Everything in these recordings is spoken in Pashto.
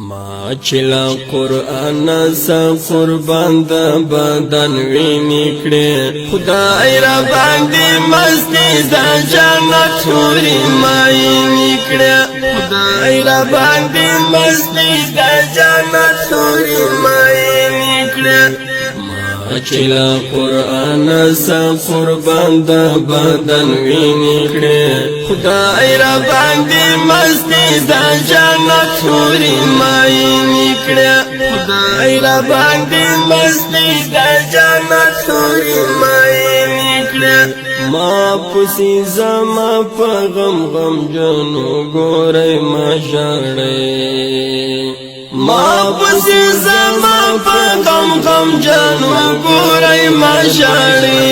ما چلا قرآن سا قربان دا بدن وینی کړي خدای را باندې مستی دا جنت حوری ماینی کړي خدای را باندې مستی دا جنت حوری ماینی کړي چلا قرآن سا قربان دا بدن وینی کړي خدای را باندې مستی دا جنت حوری ماینی کړي خدای را باندې مستی دا جنت حوری ماینی کړي ما پسی زما په غم غم جنو ګورې ما ژړې ما پسی زما په غم غم جنو ګورې ما ژړې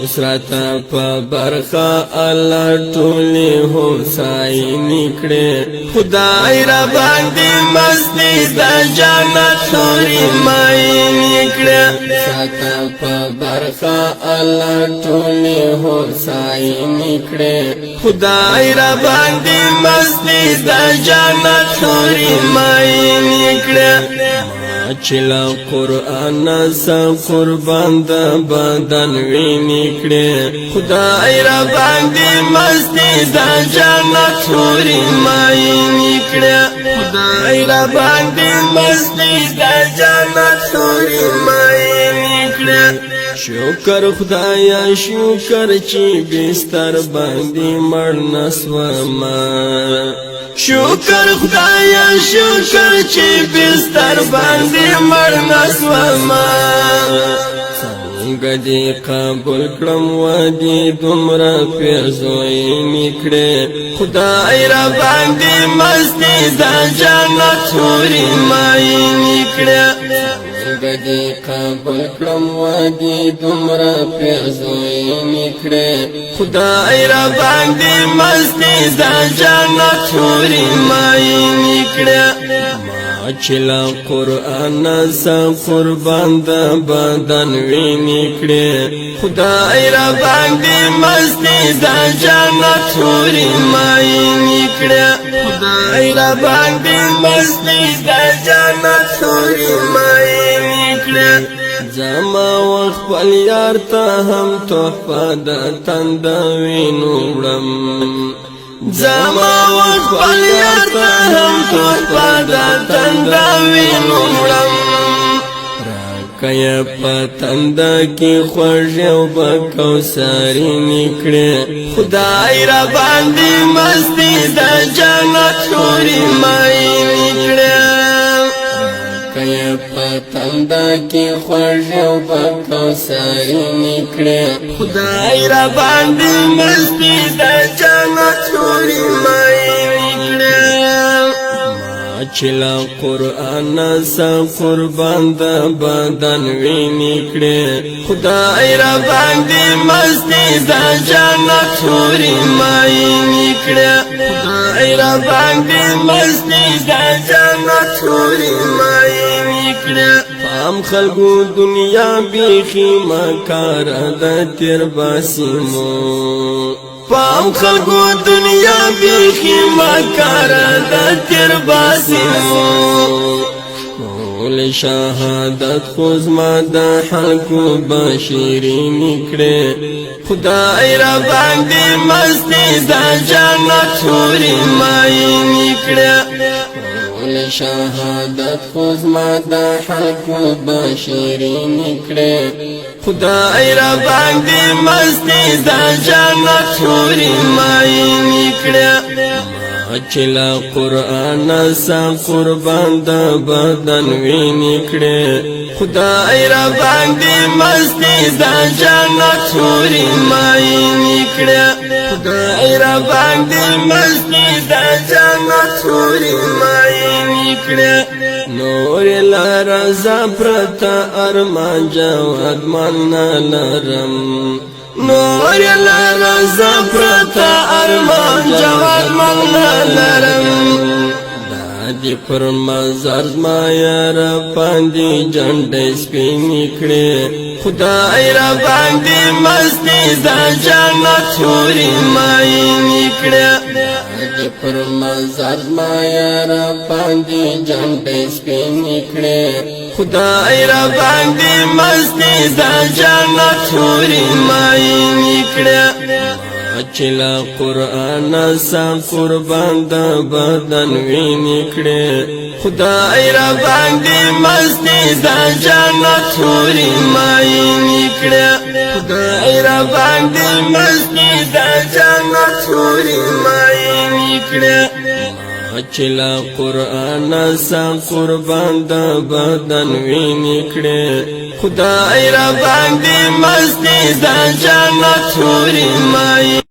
اسراتا په برخه الله ټولې هوساینی کړي خدای را باندې مستی دا جنت حوری ماینی کړي اسراتا په برخه الله ټولې هوساینی کړي خدای را باندې مستی دا جنت حوری ماینی کړي چلا قرآن سا قربان دا بدن وینی کړي خدای را باندې مستی دا جنت حوری ماینی کړي خدای را باندې مستی دا جنت حوری ماینی کړي شکر خدایا شکر چې بستر باندې مړ نسوما شکر خدایا شکر چې بستر باندې مړ نسوما څنګه دې قبول کړم وادي دومره پیرزوینی کړي خدای را باندې مستی دا جنت حوری ماینی کړي څنګه دې قبول کړم وادي دومره پیرزوینی کړي خدای را باندې مستی دا جنت حوری ماینی کړي چلا قرآن سا قربان دا بدن وینی کړي خدای را باندې مستی دا جنت حوری ماینی کړي خدای را باندې مستی دا جنت حوری ماینی کړي زما وخت یار ته هم تحفه د تند وینو وړم زما وخت یار ته هم تحفه د تند وینو وړم راکه په تند کې خوږ او بکوثري نکړي خدای را باندې مستی د جنت حوری ماینی کړي راکه په تند کې خوږ او بکوثري نکړي خدای را باندې مستی د جنت حوری ماینی کړي چلا قرآن سا قربان دا بدن وینی کړي خدای را باندې مستی دا جنت حوری ماینی کړي خدای را باندې مستی دا جنت حوری ماینی کړي پام خلقو دنیا بیخی مکار دا تیر باسیمو پام خلقو دنیا بیخی مکار دا تیر باسیمو مول شهادت خوز ما دا حلقو بشیرینی کړي خدای را باندې مستی دا جنت حوری ماینی کړي مول شهادت خوز ما دا حلقو بشیرینی کړي خدای را باندې مستی دا جنت حوری ماینی کړي چلا قرآن سا قربان دا بدن وینی کړي خدای را باندې مستی دا جنت حوری ماینی کړي خدای را باندې مستی دا جنت حوری ماینی کړي نور لار زپرتا ارمان جواد من لرم نور لار زپرتا ارمان جواد من لرم دی پر مزار زما یار باندې جنډې سپینې کړې خدای را باندې مستی دا جنت حورې ماینې کړې دی پر مزار زما یار باندې جنډې سپینې کړې خدای را باندې مستی دا جنت حورې ماینې کړې اچلا قرآن سا قربان دا بدن وینې کړې خدای را باندې مستی دا جنت حورې ماینې کړې خدای را باندې مستی دا جنت حورې ماینې کړې اچلا قرآن سا قربان دا بدن وینې کړې خدای را باندې مستی دا جنت حورې ماینې